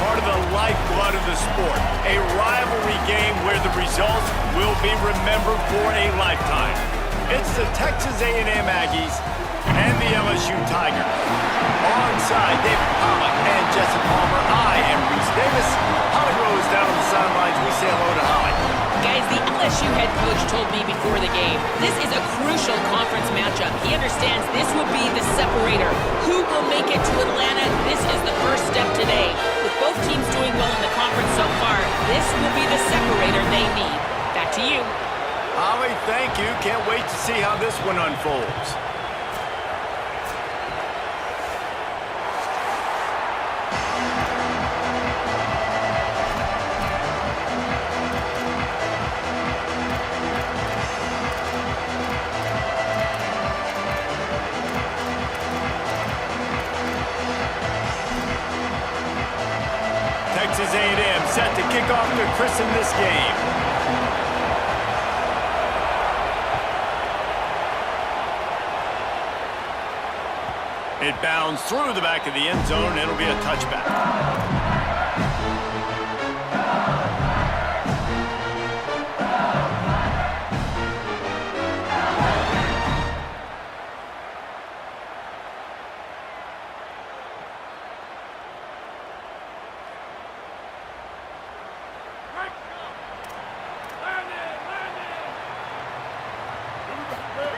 part of the lifeblood of the sport. A rivalry game where the results will be remembered for a lifetime. It's the Texas A&M Aggies and the LSU Tigers. Alongside David Pollack and Jesse Palmer, I am Reese Davis. Holly Rose down on the sidelines. We say hello to Holly. Guys, the LSU head coach told me before the game, this is a crucial conference matchup. He understands this will be the separator. Who will make it to Atlanta? This is the first step today. With both teams doing well in the conference so far, this will be the separator they need. Back to you. Holly, thank you. Can't wait to see how this one unfolds. Texas A&M set to kick off to christen this game. It bounds through the back of the end zone, and it'll be a touchback.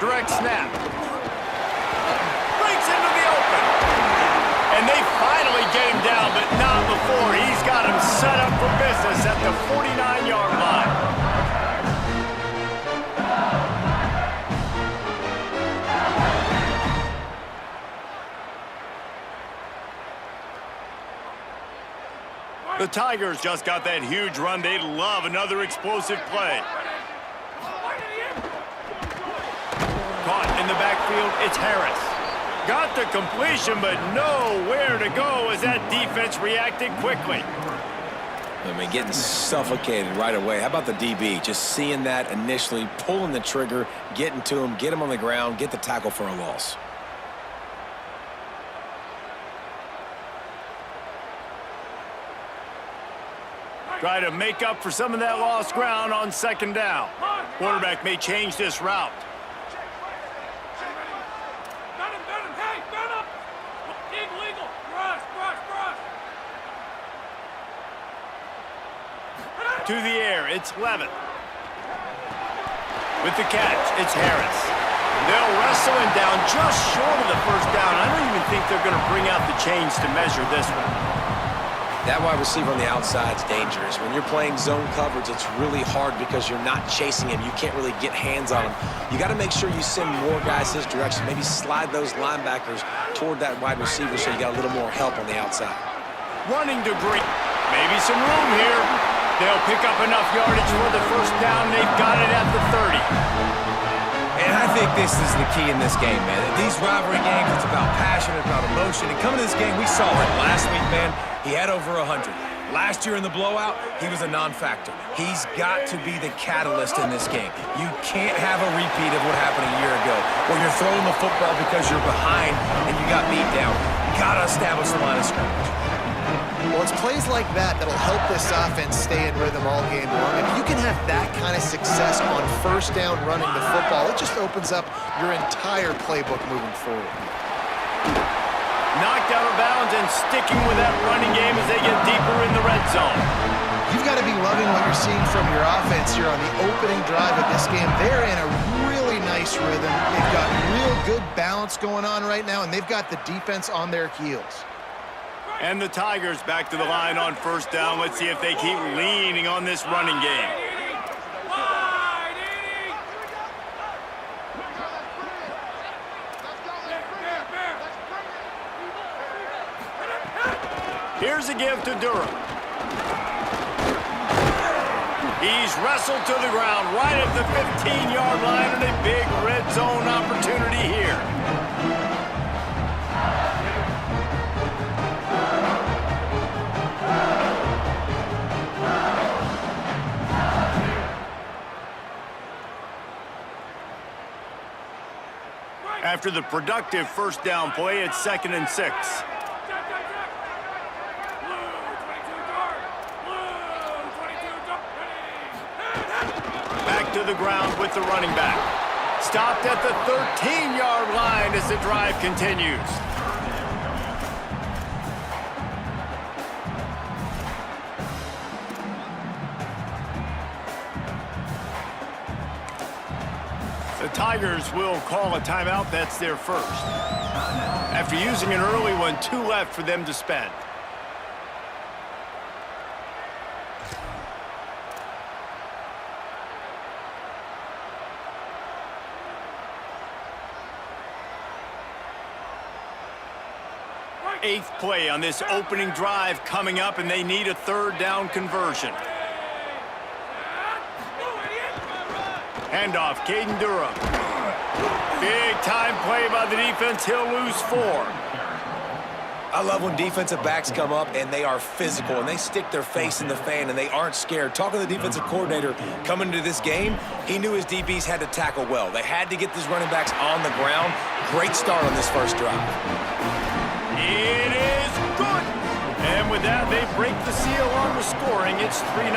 Direct snap. Breaks into the open. And they finally get him down, but not before. He's got him set up for business at the 49-yard line. The Tigers just got that huge run. They'd love another explosive play. Caught in the backfield, it's Harris. Got the completion, but nowhere to go as that defense reacted quickly. I mean, getting suffocated right away. How about the DB? Just seeing that initially, pulling the trigger, getting to him, get him on the ground, get the tackle for a loss. Try to make up for some of that lost ground on second down. Quarterback may change this route. To the air, it's Levitt. With the catch, it's Harris. They'll wrestle him down just short of the first down. I don't even think they're going to bring out the chains to measure this one. That wide receiver on the outside is dangerous. When you're playing zone coverage, it's really hard because you're not chasing him. You can't really get hands on him. You got to make sure you send more guys his direction. Maybe slide those linebackers toward that wide receiver so you got a little more help on the outside. Running debris. Maybe some room here. They'll pick up enough yardage for the first down. They've got it at the 30. And I think this is the key in this game, man. These rivalry games, it's about passion, it's about emotion. And coming to this game, we saw it last week, man. He had over 100. Last year in the blowout, he was a non-factor. He's got to be the catalyst in this game. You can't have a repeat of what happened a year ago, where you're throwing the football because you're behind and you got beat down. You got to establish the line of scrimmage. Well, it's plays like that that'll help this offense stay in rhythm all game long. If you can have that kind of success on first down running the football, it just opens up your entire playbook moving forward. Knocked out of bounds and sticking with that running game as they get deeper in the red zone. You've got to be loving what you're seeing from your offense here on the opening drive of this game. They're in a really nice rhythm. They've got real good balance going on right now, and they've got the defense on their heels. And the Tigers back to the line on first down. Let's see if they keep leaning on this running game. Here's a give to Durham. He's wrestled to the ground right at the 15-yard line, and a big red zone opportunity here. After the productive first down play, it's 2nd and 6. back to the ground with the running back. Stopped at the 13-yard line as the drive continues. The Tigers will call a timeout. That's their first. After using an early one, 2 left for them to spend. Eighth play on this opening drive coming up, and they need a 3rd down conversion. Handoff, Caden Durham. Big time play by the defense. He'll lose 4. I love when defensive backs come up and they are physical and they stick their face in the fan and they aren't scared. Talking to the defensive coordinator coming into this game, he knew his DBs had to tackle well. They had to get these running backs on the ground. Great start on this first drive. It is good. And with that, they break the seal on the scoring. It's 3-0.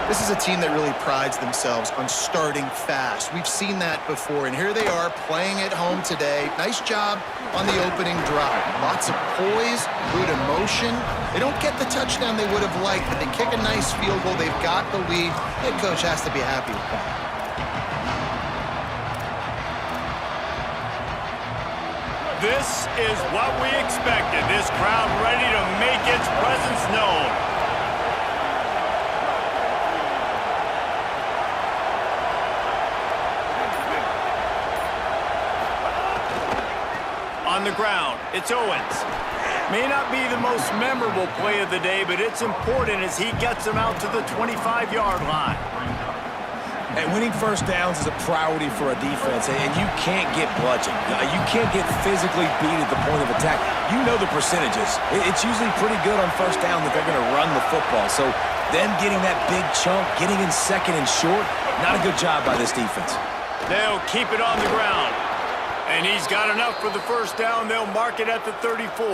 This is a team that really prides themselves on starting fast. We've seen that before, and here they are playing at home today. Nice job on the opening drive. Lots of poise, good emotion. They don't get the touchdown they would have liked, but they kick a nice field goal. They've got the lead. Head coach has to be happy with that. This is what we expected. This crowd ready to make its presence known. On the ground, it's Owens. May not be the most memorable play of the day, but it's important as he gets them out to the 25-yard line. And winning first downs is a priority for a defense, and you can't get bludgeoned. You can't get physically beat at the point of attack. You know the percentages. It's usually pretty good on first down that they're going to run the football. So them getting that big chunk, getting in second and short, not a good job by this defense. They'll keep it on the ground. And he's got enough for the first down. They'll mark it at the 34.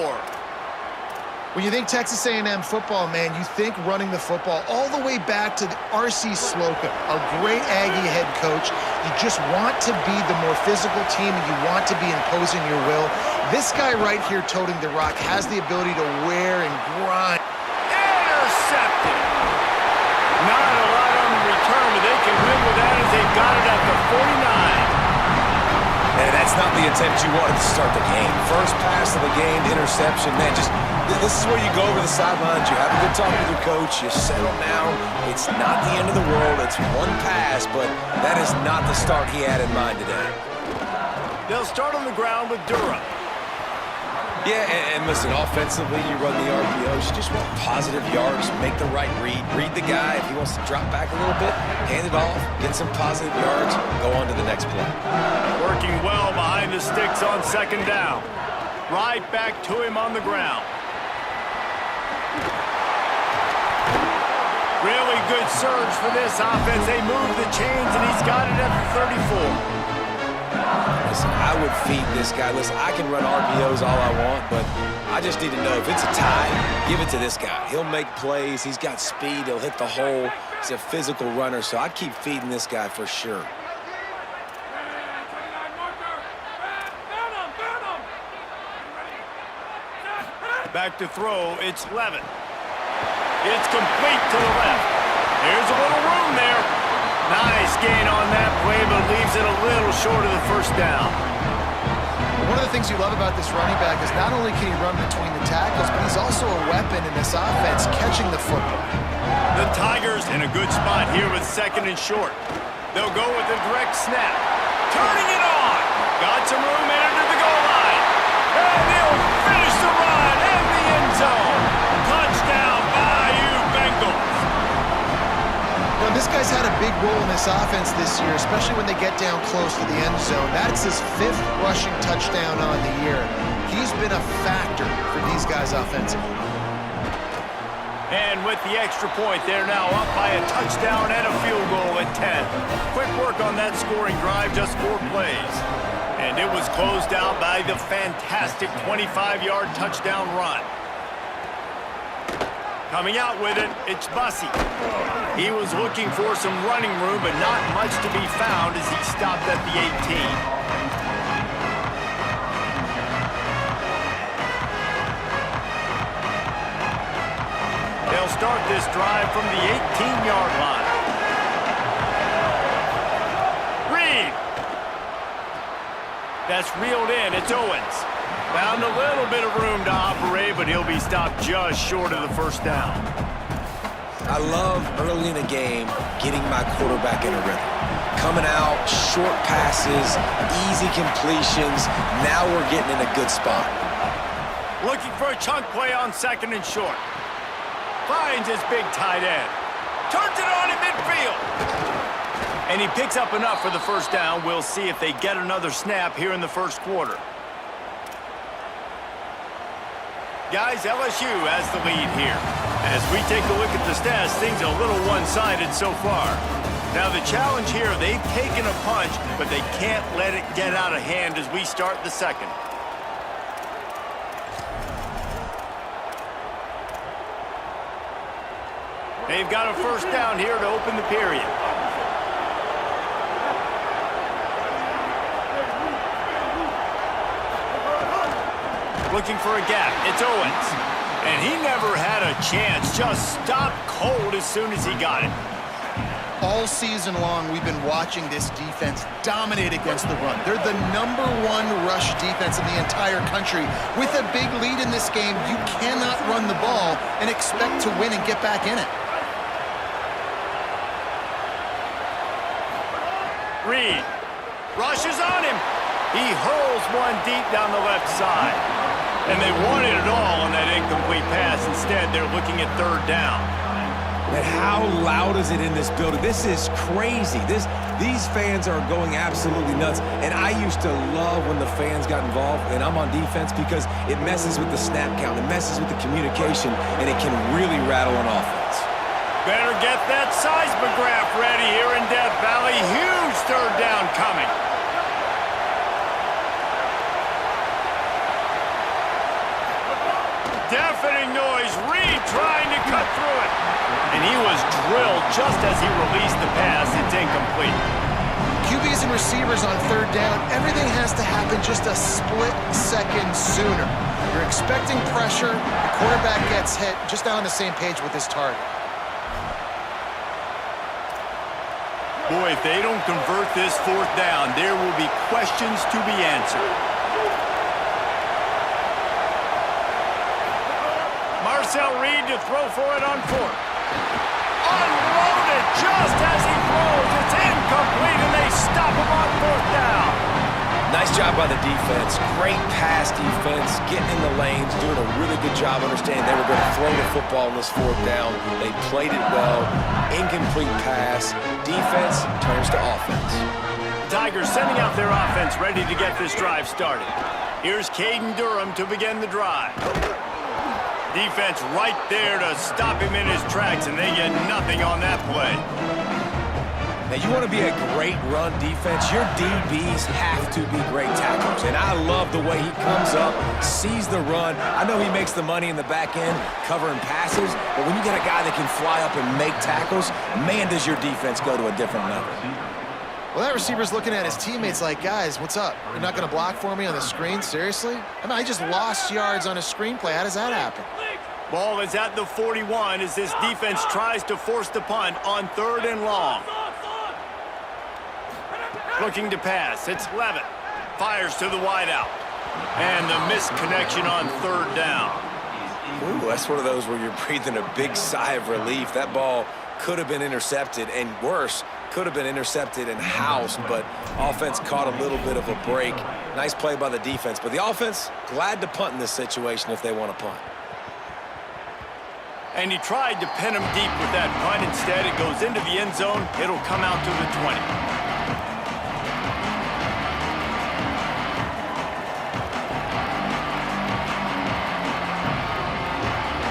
When you think Texas A&M football, man, you think running the football all the way back to the R.C. Slocum, a great Aggie head coach. You just want to be the more physical team, and you want to be imposing your will. This guy right here toting the rock has the ability to wear and grind. Intercepted. Not a lot on the return, but they can win with that as they've got it at the 49. And that's not the attempt you wanted to start the game. First pass of the game, interception. Man, this is where you go over the sidelines. You have a good talk with your coach. You settle down. It's not the end of the world. It's one pass, but that is not the start he had in mind today. They'll start on the ground with Durham. Yeah, and listen, offensively, you run the RPOs. You just want positive yards, make the right read. Read the guy. If he wants to drop back a little bit, hand it off, get some positive yards, go on to the next play. Working well behind the sticks on 2nd down. Right back to him on the ground. Really good surge for this offense. They move the chains, and he's got it at the 34. Listen, I would feed this guy. Listen, I can run RPOs all I want, but I just need to know if it's a tie, give it to this guy. He'll make plays. He's got speed. He'll hit the hole. He's a physical runner, so I'd keep feeding this guy for sure. Back to throw. It's Levin. It's complete to the left. There's a little room there. Nice gain on that play, but leaves it a little short of the first down. One of the things you love about this running back is not only can he run between the tackles, but he's also a weapon in this offense, catching the football. The Tigers in a good spot here with 2nd and short. They'll go with a direct snap. Turning it on. Got some room into the goal line. And they'll finish the run in the end zone. Touchdown, Bayou Bengals. Well, this guy's had a big role in this offense this year, especially when they get down close to the end zone. That's his 5th rushing touchdown on the year. He's been a factor for these guys offensively. And with the extra point, they're now up by a touchdown and a field goal at 10. Quick work on that scoring drive, just 4 plays. And it was closed out by the fantastic 25-yard touchdown run. Coming out with it, it's Bussey. He was looking for some running room, but not much to be found as he stopped at the 18. They'll start this drive from the 18-yard line. Reed. That's reeled in. It's Owens. Found a little bit of room to operate, but he'll be stopped just short of the first down. I love early in a game getting my quarterback in a rhythm. Coming out, short passes, easy completions. Now we're getting in a good spot. Looking for a chunk play on second and short. Finds his big tight end. Turns it on in midfield. And he picks up enough for the first down. We'll see if they get another snap here in the first quarter. Guys, LSU has the lead here. As we take a look at the stats, things are a little one-sided so far. Now the challenge here, they've taken a punch, but they can't let it get out of hand as we start the second. They've got a first down here to open the period. Looking for a gap. It's Owens. And he never had a chance. Just stopped cold as soon as he got it. All season long, we've been watching this defense dominate against the run. They're the #1 rush defense in the entire country. With a big lead in this game, you cannot run the ball and expect to win and get back in it. Reed rushes on him. He hurls one deep down the left side. And they wanted it all on that incomplete pass. Instead, they're looking at third down. And how loud is it in this building? This is crazy. These fans are going absolutely nuts. And I used to love when the fans got involved, and I'm on defense, because it messes with the snap count. It messes with the communication, and it can really rattle an offense. Better get that seismograph ready here in Death Valley. Huge third down coming. Deafening noise. Reed trying to cut through it. And he was drilled just as he released the pass. It's incomplete. QBs and receivers on third down, everything has to happen just a split second sooner. You're expecting pressure. The quarterback gets hit, just not on the same page with his target. Boy, if they don't convert this fourth down, there will be questions to be answered. Marcel Reed to throw for it on fourth. Unloaded just as he throws. It's incomplete, and they stop him on fourth down. Nice job by the defense. Great pass defense, getting in the lanes, doing a really good job understanding they were going to throw the football on this fourth down. They played it well. Incomplete pass. Defense turns to offense. Tigers sending out their offense, ready to get this drive started. Here's Caden Durham to begin the drive. Defense right there to stop him in his tracks, and they get nothing on that play. Now, you want to be a great run defense, your DBs have to be great tacklers. And I love the way he comes up, sees the run. I know he makes the money in the back end covering passes, but when you get a guy that can fly up and make tackles, man, does your defense go to a different level. Well, that receiver's looking at his teammates like, guys, what's up? You're not going to block for me on the screen? Seriously? I mean, I just lost yards on a screenplay. How does that happen? Ball is at the 41 as this defense tries to force the punt on third and long. Looking to pass. It's Levitt. Fires to the wideout. And the missed connection on third down. Ooh, that's one of those where you're breathing a big sigh of relief. That ball could have been intercepted, and worse, could have been intercepted and housed, but offense caught a little bit of a break. Nice play by the defense, but the offense glad to punt in this situation if they want to punt. And he tried to pin him deep with that punt. Instead, it goes into the end zone. It'll come out to the 20.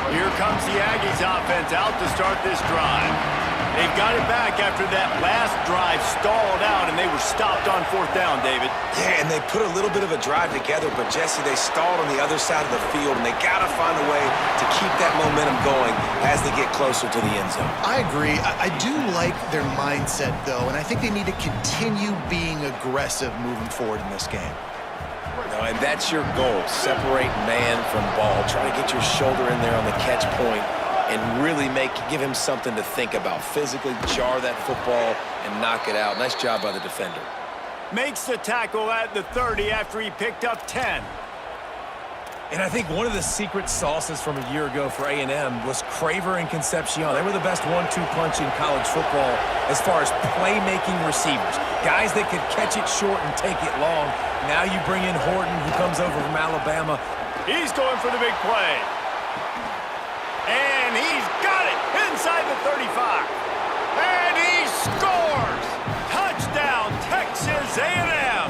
Here comes the Aggies offense out to start this drive. They've got it back after that last drive stalled out, and they were stopped on 4th down, David. Yeah, and they put a little bit of a drive together, but, Jesse, they stalled on the other side of the field, and they got to find a way to keep that momentum going as they get closer to the end zone. I agree. I do like their mindset, though, and I think they need to continue being aggressive moving forward in this game. No, and that's your goal. Separate man from ball. Try to get your shoulder in there on the catch point and really give him something to think about. Physically jar that football and knock it out. Nice job by the defender. Makes the tackle at the 30 after he picked up 10. And I think one of the secret sauces from a year ago for A&M was Craver and Concepcion. They were the best 1-2 punch in college football as far as playmaking receivers. Guys that could catch it short and take it long. Now you bring in Horton, who comes over from Alabama. He's going for the big play. And he's got it inside the 35. And he scores! Touchdown, Texas A&M!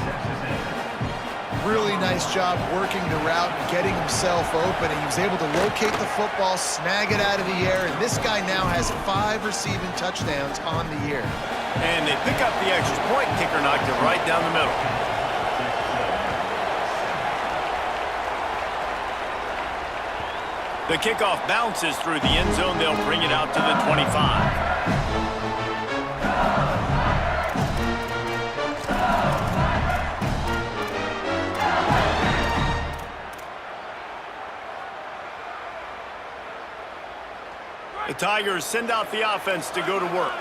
Really nice job working the route and getting himself open. And he was able to locate the football, snag it out of the air, and this guy now has 5 receiving touchdowns on the year. And they pick up the extra point. Kicker knocked it right down the middle. The kickoff bounces through the end zone. They'll bring it out to the 25. The Tigers send out the offense to go to work.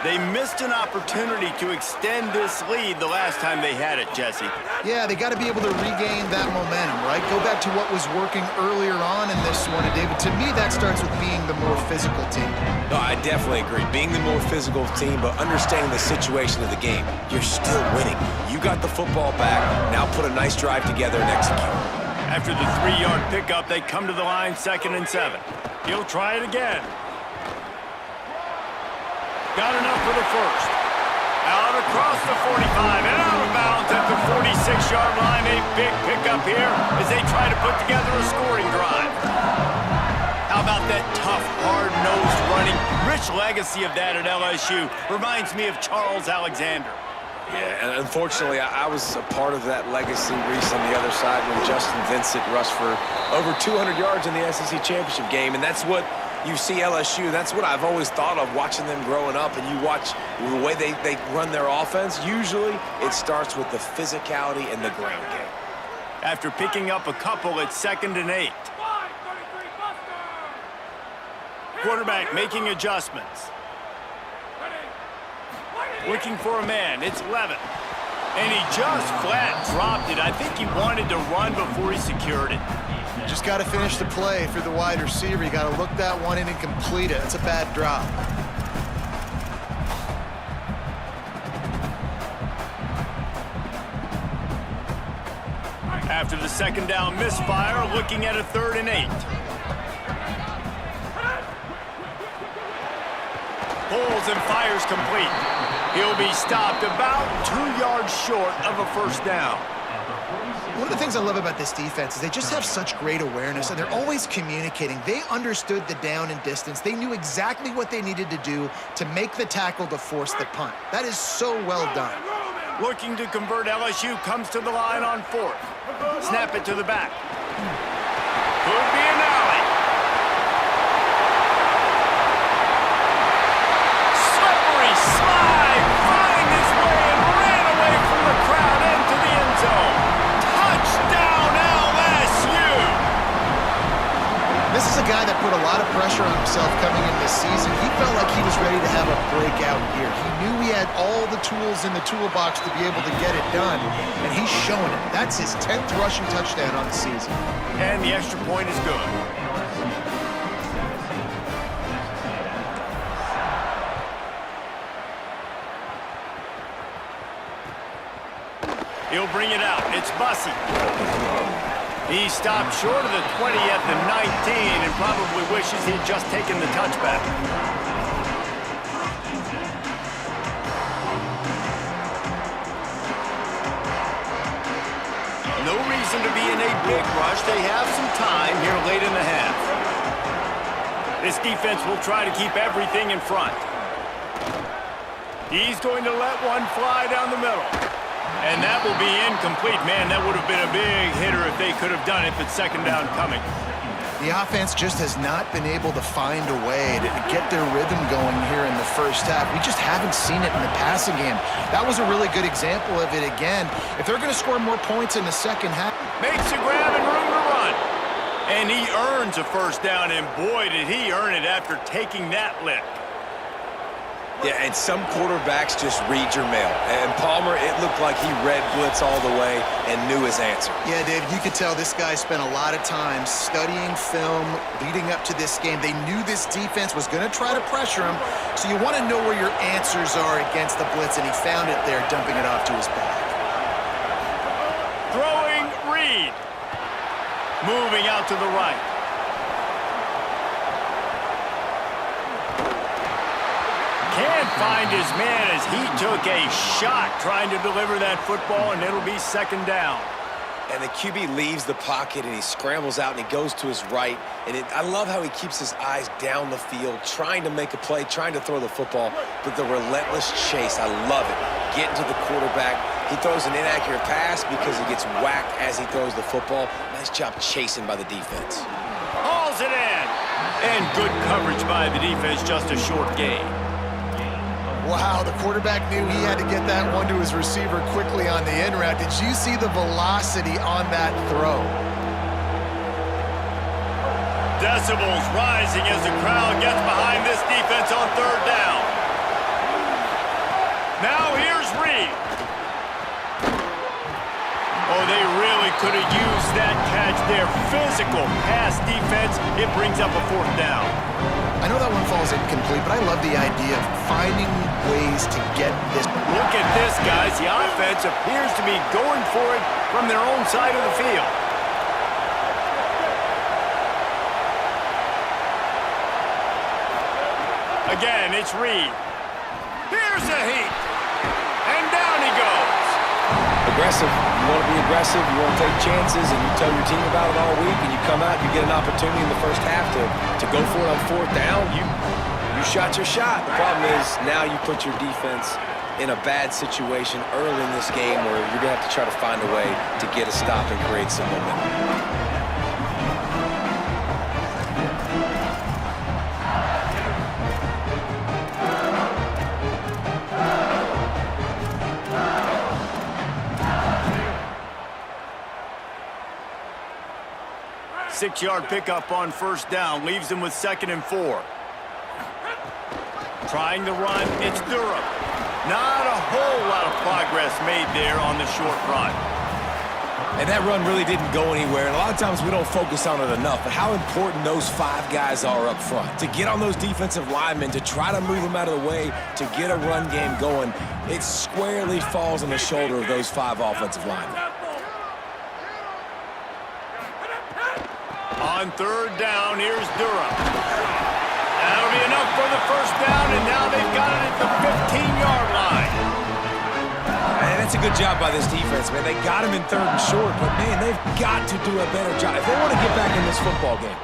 They missed an opportunity to extend this lead the last time they had it, Jesse. Yeah, they got to be able to regain that momentum, right? Go back to what was working earlier on in this one. And David, to me, that starts with being the more physical team. No, I definitely agree. Being the more physical team, but understanding the situation of the game. You're still winning. You got the football back. Now put a nice drive together and execute. After the 3-yard pickup, they come to the line, 2nd and 7. He'll try it again. Got enough for the first. Out across the 45 and out of bounds at the 46-yard line. A big pickup here as they try to put together a scoring drive. How about that tough, hard-nosed running? Rich legacy of that at LSU. Reminds me of Charles Alexander. Yeah, and unfortunately, I was a part of that legacy, Reese, on the other side when Justin Vincent rushed for over 200 yards in the SEC championship game, and that's what you see LSU. That's what I've always thought of watching them growing up, and you watch the way they run their offense. Usually, it starts with the physicality and the ground game. After picking up a couple, it's 2nd and 8. Quarterback making adjustments. Looking for a man. It's Levin. And he just flat dropped it. I think he wanted to run before he secured it. Just got to finish the play for the wide receiver. You got to look that one in and complete it. That's a bad drop. After the 2nd down misfire, looking at a 3rd and 8. Pulls and fires complete. He'll be stopped about 2 yards short of a 1st down. One of the things I love about this defense is they just have such great awareness, and they're always communicating. They understood the down and distance. They knew exactly what they needed to do to make the tackle to force the punt. That is so well done. Looking to convert, LSU comes to the line on 4th. Snap it to the back. Could be an alley. Slippery slide, finding his way and ran away from the crowd into the end zone. Touchdown, LSU! This is a guy that put a lot of pressure on himself coming in this season. He felt like he was ready to have a breakout year. He knew he had all the tools in the toolbox to be able to get it done, and he's showing it. That's his 10th rushing touchdown on the season. And the extra point is good. He'll bring it out. It's Bussey. He stopped short of the 20 at the 19 and probably wishes he'd just taken the touchback. No reason to be in a big rush. They have some time here late in the half. This defense will try to keep everything in front. He's going to let one fly down the middle. And that will be incomplete. Man, that would have been a big hitter if they could have done it, but second down coming. The offense just has not been able to find a way to get their rhythm going here in the first half. We just haven't seen it in the passing game. That was a really good example of it again. If they're going to score more points in the second half. Makes a grab and room to run. And he earns a first down, and boy, did he earn it after taking that lick. Yeah, and some quarterbacks just read your mail. And Palmer, it looked like he read blitz all the way and knew his answer. Yeah, Dave, you could tell this guy spent a lot of time studying film leading up to this game. They knew this defense was going to try to pressure him, so you want to know where your answers are against the blitz, and he found it there, dumping it off to his back. Throwing Reed. Moving out to the right. Can't find his man as he took a shot trying to deliver that football, and it'll be second down. And the QB leaves the pocket, and he scrambles out, and he goes to his right. And I love how he keeps his eyes down the field, trying to make a play, trying to throw the football. But the relentless chase, I love it. Getting to the quarterback. He throws an inaccurate pass because he gets whacked as he throws the football. Nice job chasing by the defense. Hauls it in. And good coverage by the defense, just a short gain. Wow, the quarterback knew he had to get that one to his receiver quickly on the in route. Did you see the velocity on that throw? Decibels rising as the crowd gets behind this defense on third down. Now here's Reed. Oh, they really could have used that catch there. Physical pass defense. It brings up a fourth down. I know that one falls incomplete, but I love the idea of finding ways to get this. Look at this, guys. The offense appears to be going for it from their own side of the field. Again, it's Reed. Here's a heat. And down he goes. Aggressive. You want to be aggressive. You want to take chances, and you tell your team about it all week, and you come out, you get an opportunity in the first half to go for it on fourth down. You shot your shot. The problem is now you put your defense in a bad situation early in this game where you're going to have to try to find a way to get a stop and create some momentum. Six-yard pickup on first down. Leaves them with 2nd and 4. Trying to run. It's Durham. Not a whole lot of progress made there on the short run. And that run really didn't go anywhere. And a lot of times we don't focus on it enough. But how important those 5 guys are up front. To get on those defensive linemen, to try to move them out of the way, to get a run game going, it squarely falls on the shoulder of those 5 offensive linemen. On third down, here's Durham. That'll be enough for the first down, and now they've got it at the 15-yard line. And that's a good job by this defense, man. They got him in 3rd and short, but, man, they've got to do a better job. If they want to get back in this football game,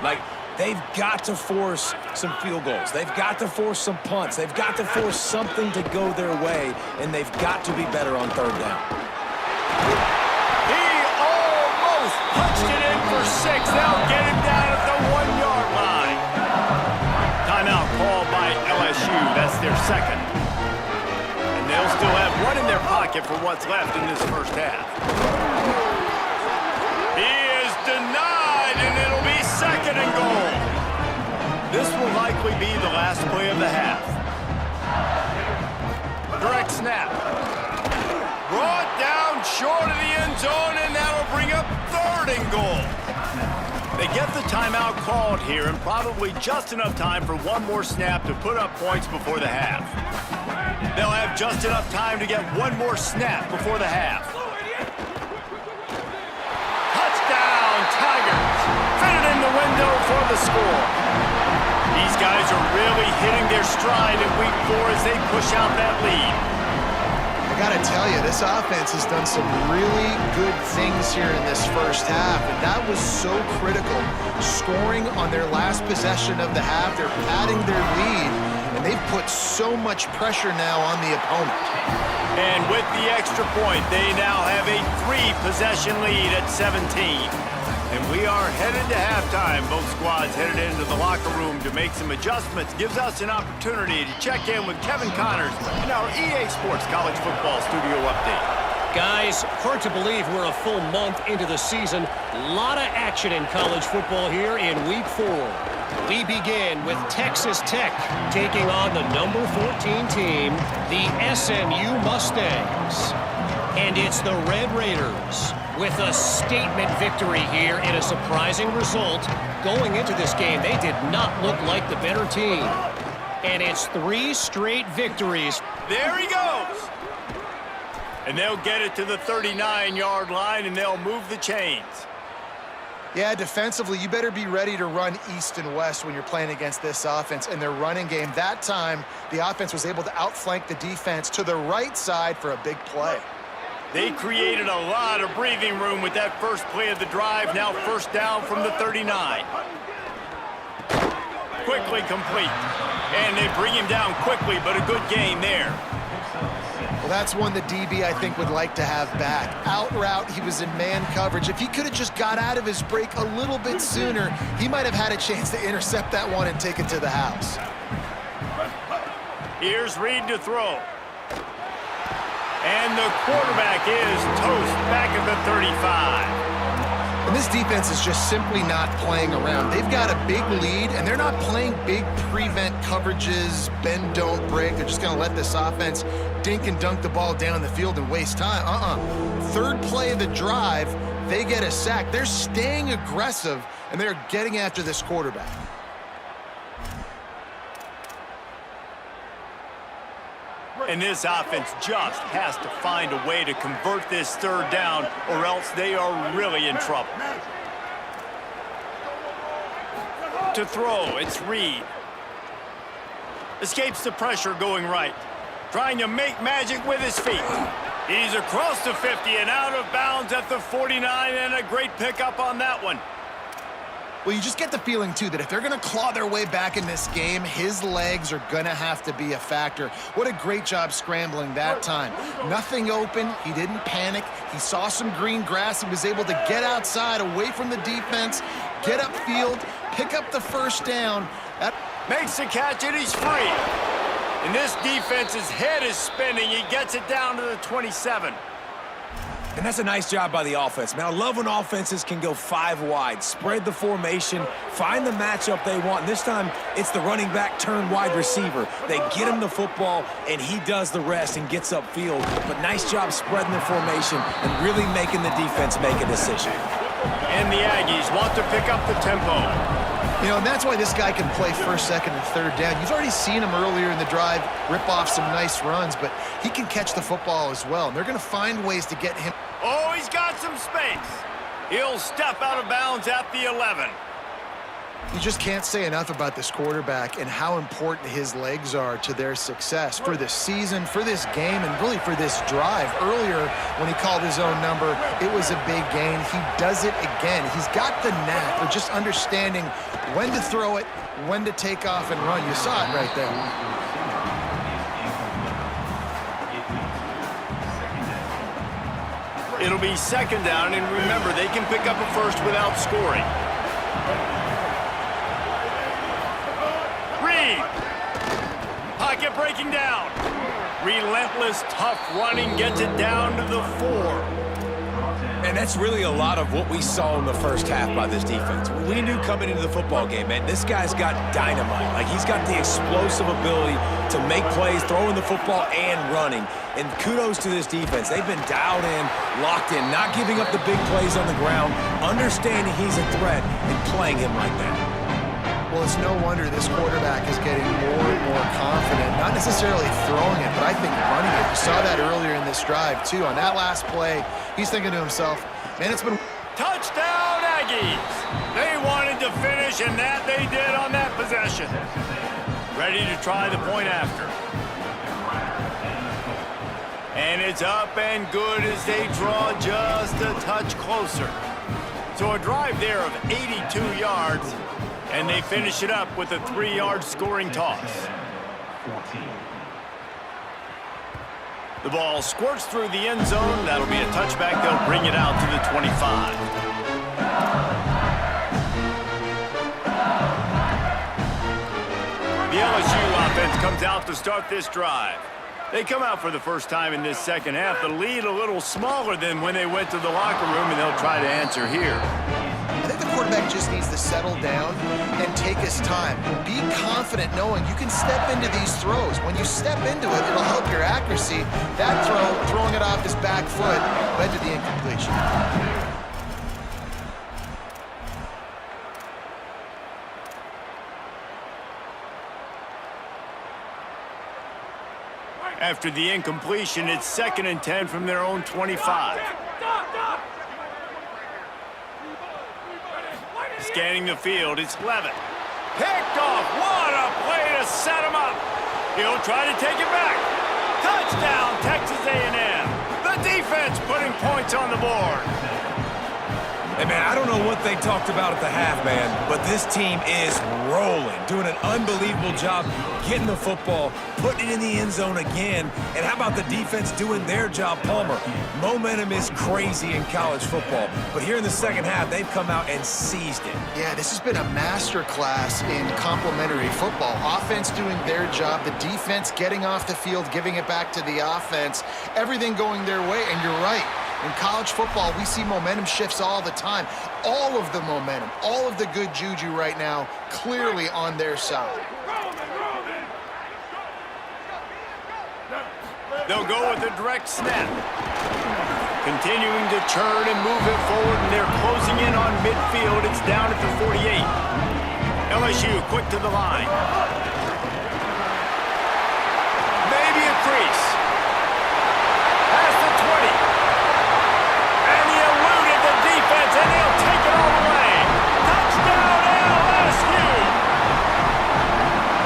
they've got to force some field goals. They've got to force some punts. They've got to force something to go their way, and they've got to be better on third down. He almost punched it in for 6. They'll get him down at the 1-yard line. Timeout called by LSU. That's their 2nd. And they'll still have one in their pocket for what's left in this first half. He is denied, and it'll be 2nd and goal. This will likely be the last play of the half. Direct snap. Brought down short of the end zone, and that'll bring up 3rd and goal. They get the timeout called here, and probably just enough time for one more snap to put up points before the half. They'll have just enough time to get one more snap before the half. Touchdown, Tigers! Fit it in the window for the score. These guys are really hitting their stride in week 4 as they push out that lead. I got to tell you, this offense has done some really good things here in this first half, and that was so critical. Scoring on their last possession of the half, they're padding their lead, and they've put so much pressure now on the opponent. And with the extra point, they now have a 3-possession lead at 17. And we are headed to halftime. Both squads headed into the locker room to make some adjustments. Gives us an opportunity to check in with Kevin Connors in our EA Sports College Football Studio Update. Guys, hard to believe we're a full month into the season. A lot of action in college football here in Week 4. We begin with Texas Tech taking on the number 14 team, the SMU Mustangs. And it's the Red Raiders with a statement victory here in a surprising result. Going into this game, they did not look like the better team. And it's 3 straight victories. There he goes. And they'll get it to the 39-yard line, and they'll move the chains. Yeah, defensively, you better be ready to run east and west when you're playing against this offense. In their running game, that time, the offense was able to outflank the defense to the right side for a big play. They created a lot of breathing room with that first play of the drive. Now first down from the 39. Quickly complete. And they bring him down quickly, but a good gain there. Well, that's one the DB, I think, would like to have back. Out route, he was in man coverage. If he could have just got out of his break a little bit sooner, he might have had a chance to intercept that one and take it to the house. Here's Reed to throw. And the quarterback is toast back at the 35. And this defense is just simply not playing around. They've got a big lead, and they're not playing big prevent coverages, bend, don't break. They're just going to let this offense dink and dunk the ball down the field and waste time. Third play of the drive, they get a sack. They're staying aggressive, and they're getting after this quarterback. And this offense just has to find a way to convert this third down, or else they are really in trouble. To throw, it's Reed. Escapes the pressure going right. Trying to make magic with his feet. He's across the 50 and out of bounds at the 49, and a great pickup on that one. Well, you just get the feeling, too, that if they're going to claw their way back in this game, his legs are going to have to be a factor. What a great job scrambling that time. Nothing open. He didn't panic. He saw some green grass. He was able to get outside, away from the defense, get upfield, pick up the first down. That makes the catch, and he's free. And this defense's head is spinning. He gets it down to the 27. And that's a nice job by the offense. Man, I love when offenses can go 5 wide, spread the formation, find the matchup they want. And this time, it's the running back turned wide receiver. They get him the football, and he does the rest and gets upfield. But nice job spreading the formation and really making the defense make a decision. And the Aggies want to pick up the tempo. You know, and that's why this guy can play first, second, and third down. You've already seen him earlier in the drive rip off some nice runs, but he can catch the football as well. And they're going to find ways to get him. Oh, he's got some space. He'll step out of bounds at the 11. You just can't say enough about this quarterback and how important his legs are to their success for this season, for this game, and really for this drive. Earlier, when he called his own number, it was a big gain. He does it again. He's got the knack for just understanding when to throw it, when to take off and run. You saw it right there. It'll be second down, and remember, they can pick up a first without scoring. Reed. Pocket breaking down. Relentless, tough running gets it down to the 4. And that's really a lot of what we saw in the first half by this defense. We knew coming into the football game, man, this guy's got dynamite. Like, he's got the explosive ability to make plays, throwing the football and running. And kudos to this defense. They've been dialed in, locked in, not giving up the big plays on the ground, understanding he's a threat, and playing him like that. Well, it's no wonder this quarterback is getting more and more confident. Not necessarily throwing it, but I think running it. You saw that earlier in this drive, too. On that last play, he's thinking to himself, man, it's been... Touchdown, Aggies! They wanted to finish, and that they did on that possession. Ready to try the point after. And it's up and good as they draw just a touch closer. So a drive there of 82 yards, and they finish it up with a 3-yard scoring toss. The ball squirts through the end zone. That'll be a touchback. They'll bring it out to the 25. The LSU offense comes out to start this drive. They come out for the first time in this second half. The lead a little smaller than when they went to the locker room, and they'll try to answer here. I think the quarterback just needs to settle down and take his time. Be confident knowing you can step into these throws. When you step into it, it'll help your accuracy. That throw, throwing it off his back foot, led to the incompletion. After the incompletion, it's 2nd and 10 from their own 25. Scanning the field, it's Levitt. Picked off. What a play to set him up. He'll try to take it back. Touchdown, Texas A&M. The defense putting points on the board. Hey, man, I don't know what they talked about at the half, man, but this team is rolling, doing an unbelievable job getting the football, putting it in the end zone again, and how about the defense doing their job, Palmer? Momentum is crazy in college football, but here in the second half, they've come out and seized it. Yeah, this has been a master class in complementary football. Offense doing their job, the defense getting off the field, giving it back to the offense, everything going their way, and you're right. In college football, we see momentum shifts all the time. All of the momentum, all of the good juju right now, clearly on their side. They'll go with a direct snap. Continuing to turn and move it forward, and they're closing in on midfield. It's down at the 48. LSU quick to the line. Maybe a crease. Past the 20. And he'll take it all the way. Touchdown, LSU!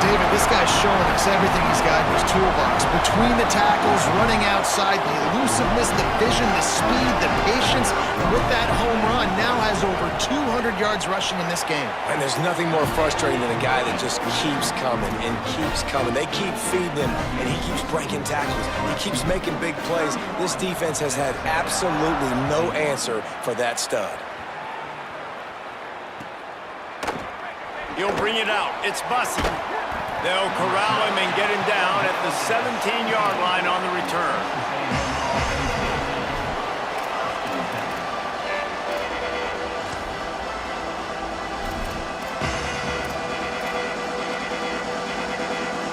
David, this guy's showing us everything he's got in his toolbox. Between the tackles, running outside, the elusiveness, the vision, the speed, the patience. And with that home run, now has over 200 yards rushing in this game. And there's nothing more frustrating than a guy that just keeps coming and keeps coming. They keep feeding him, and he keeps breaking tackles. He keeps making big plays. This defense has had absolutely no answer for that stud. He'll bring it out. It's Bussey. They'll corral him and get him down at the 17-yard line on the return.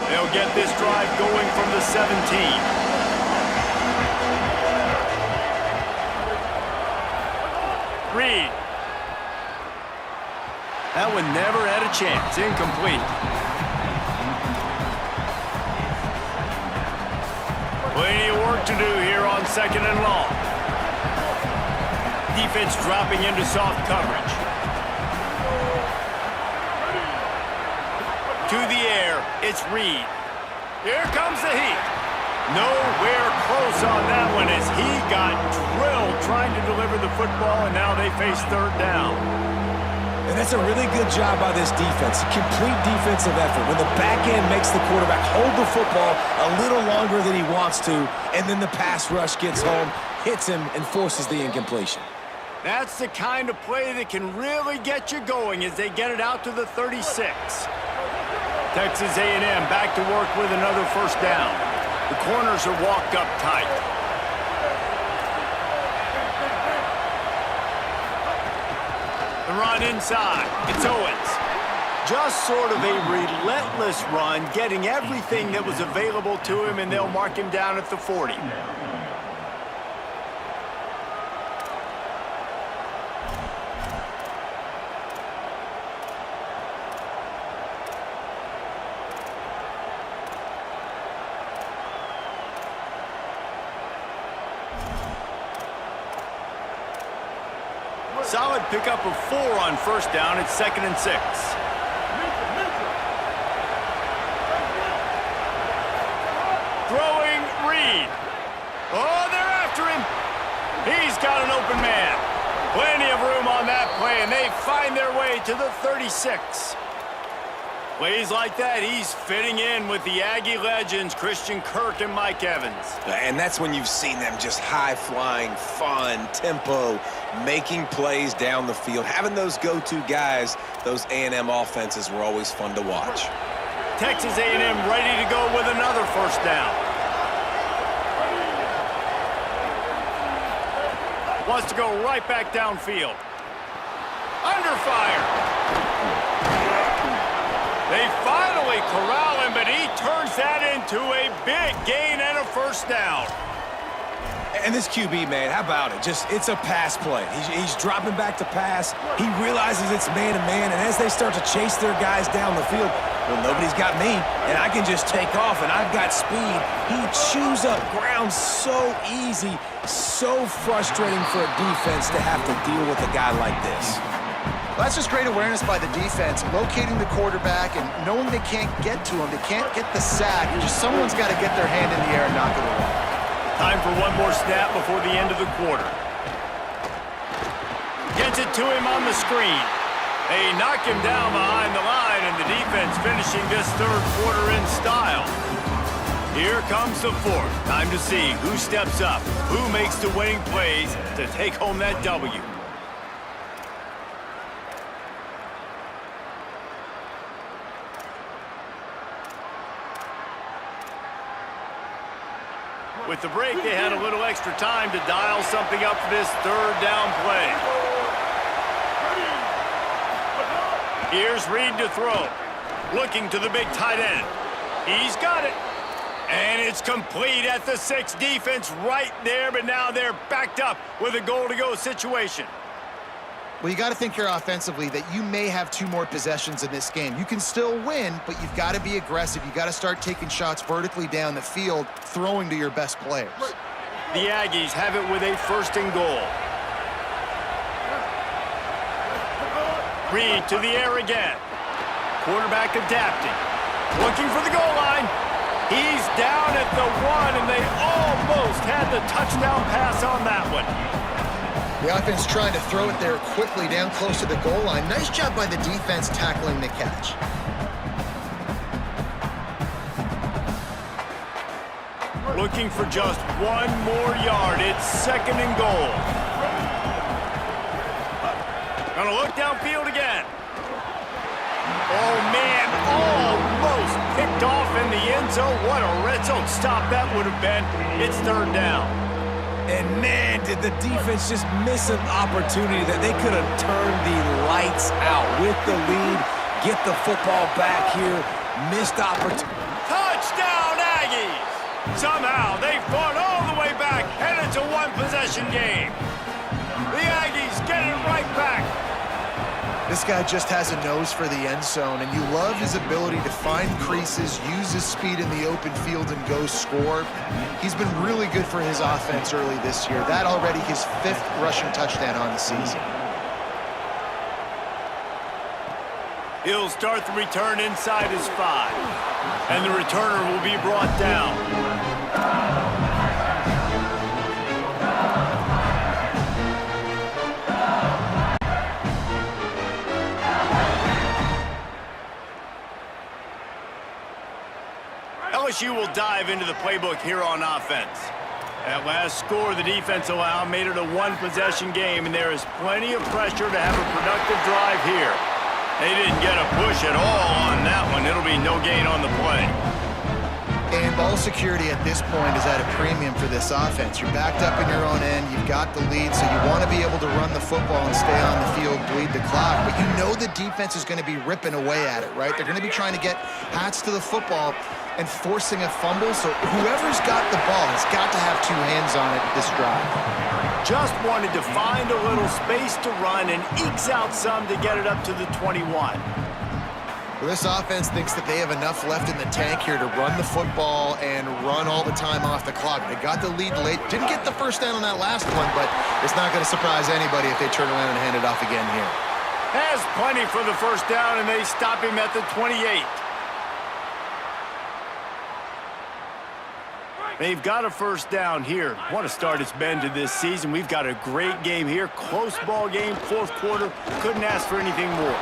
They'll get this drive going from the 17. Reed. That one never had a chance. Incomplete. Plenty of work to do here on 2nd and long. Defense dropping into soft coverage. To the air, it's Reed. Here comes the heat. Nowhere close on that one as he got drilled trying to deliver the football, and now they face 3rd down. And that's a really good job by this defense. Complete defensive effort. When the back end makes the quarterback hold the football a little longer than he wants to, and then the pass rush gets home, hits him, and forces the incompletion. That's the kind of play that can really get you going as they get it out to the 36. Texas A&M back to work with another 1st down. The corners are walked up tight. The run inside. It's Owens. Just sort of a relentless run, getting everything that was available to him, and they'll mark him down at the 40. Solid pickup of 4 on 1st down. It's 2nd and 6. Throwing Reed. Oh, they're after him. He's got an open man. Plenty of room on that play, and they find their way to the 36. Plays like that, he's fitting in with the Aggie legends, Christian Kirk and Mike Evans. And that's when you've seen them just high-flying, fun, tempo, making plays down the field. Having those go-to guys, those A&M offenses were always fun to watch. Texas A&M ready to go with another first down. Wants to go right back downfield. Under fire. They finally corral him, but he turns that into a big gain and a first down. And this QB, man, how about it? It's a pass play. He's dropping back to pass. He realizes it's man-to-man, and as they start to chase their guys down the field, well, nobody's got me, and I can just take off, and I've got speed. He chews up ground so easy, so frustrating for a defense to have to deal with a guy like this. Well, that's just great awareness by the defense, locating the quarterback and knowing they can't get to him. They can't get the sack. Just someone's got to get their hand in the air and knock it away. Time for one more snap before the end of the quarter. Gets it to him on the screen. They knock him down behind the line, and the defense finishing this third quarter in style. Here comes the fourth. Time to see who steps up, who makes the winning plays to take home that W. With the break, they had a little extra time to dial something up for this third down play. Here's Reed to throw. Looking to the big tight end. He's got it. And it's complete at the 6. Defense right there, but now they're backed up with a goal-to-go situation. Well, you got to think here offensively that you may have 2 more possessions in this game. You can still win, but you've got to be aggressive. You've got to start taking shots vertically down the field, throwing to your best players. The Aggies have it with a first and goal. Reed to the air again. Quarterback adapting. Looking for the goal line. He's down at the 1, and they almost had the touchdown pass on that one. The offense trying to throw it there quickly down close to the goal line. Nice job by the defense tackling the catch. Looking for just 1 more yard. It's second and goal. Gonna look downfield again. Oh, man, almost picked off in the end zone. What a red zone stop that would have been. It's third down. And man, did the defense just miss an opportunity that they could have turned the lights out with the lead, get the football back here, missed opportunity. Touchdown, Aggies! Somehow they fought all the way back, and it's a 1-possession game. The Aggies get it right back. This guy just has a nose for the end zone, and you love his ability to find creases, use his speed in the open field, and go score. He's been really good for his offense early this year. That already his 5th rushing touchdown on the season. He'll start the return inside his 5, and the returner will be brought down. LSU will dive into the playbook here on offense. That last score the defense allowed made it a 1-possession game, and there is plenty of pressure to have a productive drive here. They didn't get a push at all on that one. It'll be no gain on the play. And ball security at this point is at a premium for this offense. You're backed up in your own end. You've got the lead, so you want to be able to run the football and stay on the field, bleed the clock. But you know the defense is going to be ripping away at it, right? They're going to be trying to get Hats to the football and forcing a fumble. So whoever's got the ball has got to have 2 hands on it this drive. Just wanted to find a little space to run and ekes out some to get it up to the 21. Well, this offense thinks that they have enough left in the tank here to run the football and run all the time off the clock. They got the lead late. Didn't get the first down on that last one, but it's not going to surprise anybody if they turn around and hand it off again here. Has plenty for the first down, and they stop him at the 28. They've got a first down here. What a start it's been to this season. We've got a great game here. Close ball game, 4th quarter. Couldn't ask for anything more.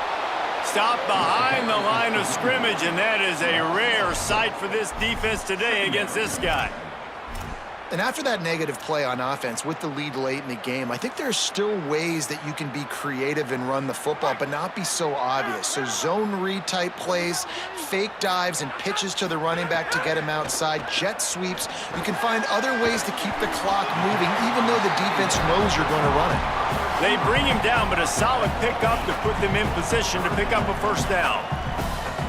Stop behind the line of scrimmage, and that is a rare sight for this defense today against this guy. And after that negative play on offense with the lead late in the game, I think there's still ways that you can be creative and run the football, but not be so obvious. So zone read type plays, fake dives and pitches to the running back to get him outside, jet sweeps. You can find other ways to keep the clock moving, even though the defense knows you're going to run it. They bring him down, but a solid pickup to put them in position to pick up a first down.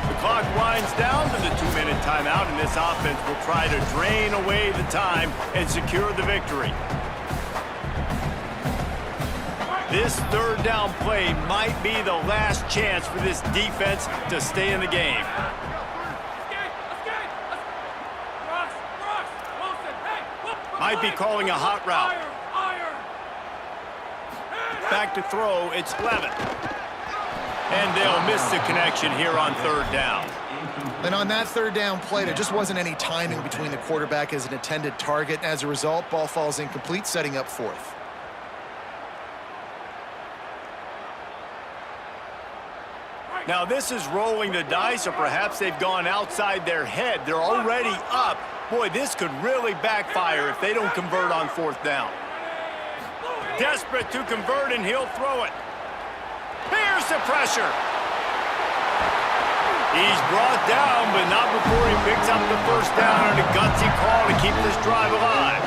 The clock winds down to the 2-minute timeout, and this offense will try to drain away the time and secure the victory. This third down play might be the last chance for this defense to stay in the game. Might be calling a hot route. Back to throw, it's Levitt. And they'll miss the connection here on third down. And on that third down play, there just wasn't any timing between the quarterback as an intended target. As a result, ball falls incomplete, setting up fourth. Now this is rolling the dice, or perhaps they've gone outside their head. They're already up. Boy, this could really backfire if they don't convert on fourth down. Desperate to convert, and he'll throw it. Here's the pressure. He's brought down, but not before he picks up the first down and a gutsy call to keep this drive alive.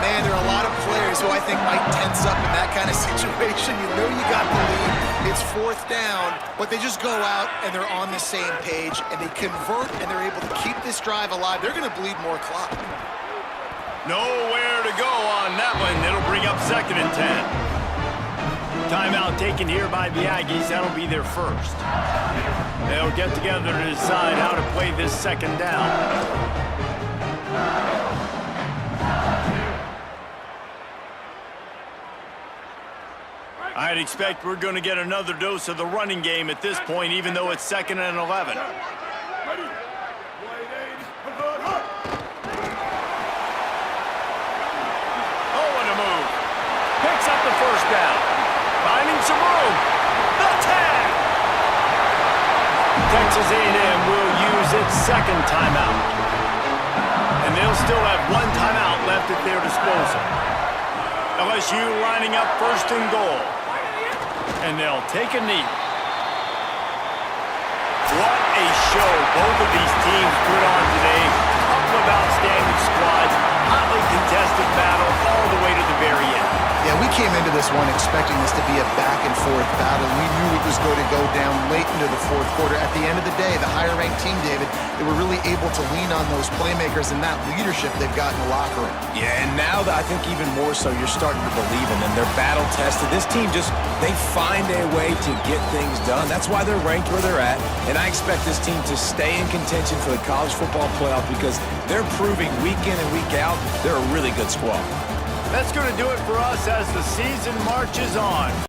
Man, there are a lot of players who I think might tense up in that kind of situation. You know you got the lead. It's fourth down, but they just go out and they're on the same page, and they convert, and they're able to keep this drive alive. They're going to bleed more clock. Nowhere to go on that one. It'll bring up 2nd and 10. Timeout taken here by the Aggies. That'll be their first. They'll get together to decide how to play this second down. I'd expect we're going to get another dose of the running game at this point, even though it's 2nd and 11. Picks up the first down. Finding some room. The tag. Texas A&M will use its second timeout. And they'll still have one timeout left at their disposal. LSU lining up first and goal. And they'll take a knee. What a show both of these teams put on today. Couple of outstanding squads. Hotly contested battle all the way to the very end. Yeah, we came into this one expecting this to be a back-and-forth battle. We knew it was going to go down late into the fourth quarter. At the end of the day, the higher-ranked team, David, they were really able to lean on those playmakers and that leadership they've got in the locker room. Yeah, and now I think even more so, you're starting to believe in them. They're battle-tested. This team they find a way to get things done. That's why they're ranked where they're at. And I expect this team to stay in contention for the college football playoff because they're proving week in and week out they're a really good squad. That's going to do it for us as the season marches on.